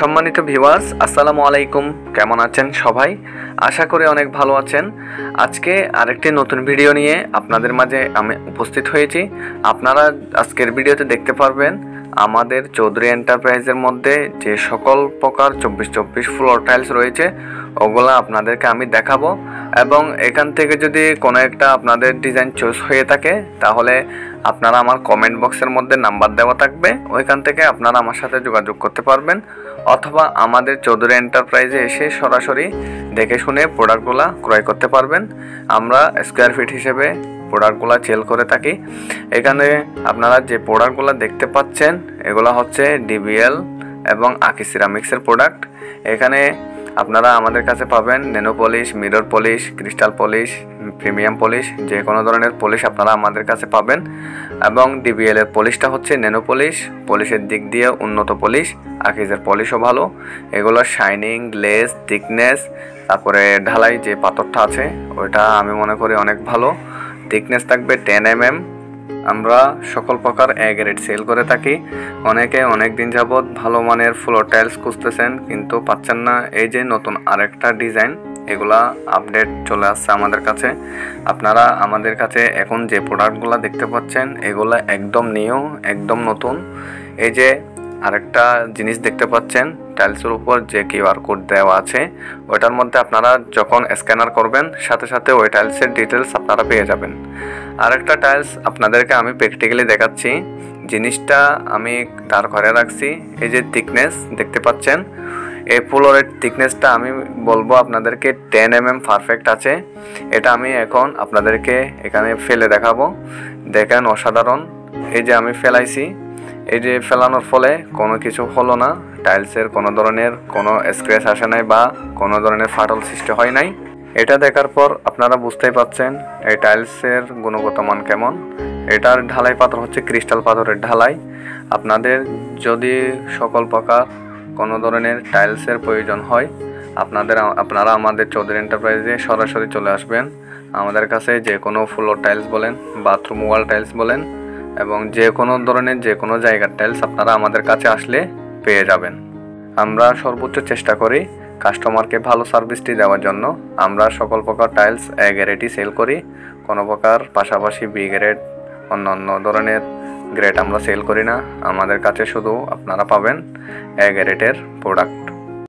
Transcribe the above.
সম্মানিত ভিউয়ার্স, আসসালামু আলাইকুম। কেমন আছেন সবাই? আশা করি অনেক ভালো আছেন। আজকে আরেকটি নতুন ভিডিও নিয়ে আপনাদের মাঝে আমি উপস্থিত হয়েছি। আপনারা আজকের ভিডিওতে দেখতে পারবেন আমাদের চৌধুরী এন্টারপ্রাইজের মধ্যে যে সকল প্রকার 24x24 ফ্লোর টাইলস রয়েছে ওগুলা আপনাদেরকে আমি দেখাবো, এবং এখান থেকে যদি কোনো একটা আপনাদের ডিজাইন চয়েস হয়ে থাকে তাহলে আপনারা আমার কমেন্ট বক্সের মধ্যে নাম্বার দেওয়া থাকবে, ওইখান থেকে আপনারা আমার সাথে যোগাযোগ করতে পারবেন, অথবা আমাদের চৌধুরী এন্টারপ্রাইজে এসে সরাসরি দেখে শুনে প্রোডাক্টগুলো ক্রয় করতে পারবেন। আমরা স্কোয়ার ফিট হিসেবে প্রোডাক্টগুলো সেল করে থাকি। এখানে আপনারা যে প্রোডাক্টগুলো দেখতে পাচ্ছেন এগুলো হচ্ছে ডিবিএল এবং আকি সিরামিক্সের প্রোডাক্ট। এখানে আপনারা আমাদের কাছে পাবেন nano polish, mirror polish, crystal polish, premium polish, যে কোনো ধরনের পলিশ আপনারা আমাদের কাছে পাবেন। এবং ডিবিএল এর পলিশটা হচ্ছে ন্যানো পলিশ, পলিশের দিক দিয়ে উন্নত পলিশ। আকিজের পলিশও ভালো, এগুলোর শাইনিং, গ্লেজ, থিকনেস, তারপরে ঢালাই যে পাথরটা আছে ওইটা আমি মনে করি অনেক ভালো। থিকনেস থাকবে 10 mm। আমরা সকল প্রকার এ গ্রেড সেল করে থাকি। অনেকে অনেক দিন যাবৎ ভালো মানের ফ্লোর টাইলস খুঁজতেছেন কিন্তু পাচ্ছেন না। এই যে নতুন আরেকটা ডিজাইন, এগুলা আপডেট চলে আসছে আমাদের কাছে। আপনারা আমাদের কাছে এখন যে প্রোডাক্টগুলো দেখতে পাচ্ছেন এগুলা একদম নিউ, একদম নতুন। এই যে আরেকটা জিনিস দেখতে পাচ্ছেন টাইলসের উপর যে কিউআর কোড দেওয়া আছে, ওইটার মধ্যে আপনারা যখন স্ক্যানার করবেন সাথে সাথে ওই টাইলসের ডিটেলস আপনারা পেয়ে যাবেন। আরেকটা টাইলস আপনাদেরকে আমি প্র্যাকটিক্যালি দেখাচ্ছি। জিনিসটা আমি দাঁড় করে রাখছি। এই যে থিকনেস দেখতে পাচ্ছেন, এই ফ্লোরের থিকনেসটা আমি বলবো আপনাদেরকে 10 mm পারফেক্ট আছে। এটা আমি এখন আপনাদেরকে এখানে ফেলে দেখাবো। দেখেন অসাধারণ। এই যে আমি ফেলাইছি, এই যে ফেলানোর ফলে কোনো কিছু হলো না, টাইলসের কোনো ধরনের কোনো স্ক্র্যাচ আসে নাই বা কোনো ধরনের ফাটল সৃষ্টি হয় নাই। এটা দেখার পর আপনারা বুঝতেই পাচ্ছেন এই টাইলসের গুণগত মান কেমন। এটার ঢালাই পাথর হচ্ছে ক্রিস্টাল পাথরের ঢালাই। আপনাদের যদি সকল প্রকার কোনো ধরনের টাইলসের প্রয়োজন হয় আপনারা আমাদের চৌধুরী এন্টারপ্রাইজে সরাসরি চলে আসবেন। আমাদের কাছে যে কোনো ফ্লোর টাইলস বলেন, বাথরুম ওয়াল টাইলস বলেন, এবং যে কোনো ধরনের যে কোনো জায়গার টাইলস আপনারা আমাদের কাছে আসলে পেয়ে যাবেন। আমরা সর্বোচ্চ চেষ্টা করি কাস্টমারকে ভালো সার্ভিসটি দেওয়ার জন্য। আমরা সকল প্রকার টাইলস এ গ্রেডই সেল করি, কোনো প্রকার পাশাপাশি বি গ্রেড অন্য ধরনের গ্রেড আমরা সেল করি না। আমাদের কাছে শুধু আপনারা পাবেন এ গ্রেডের প্রোডাক্ট।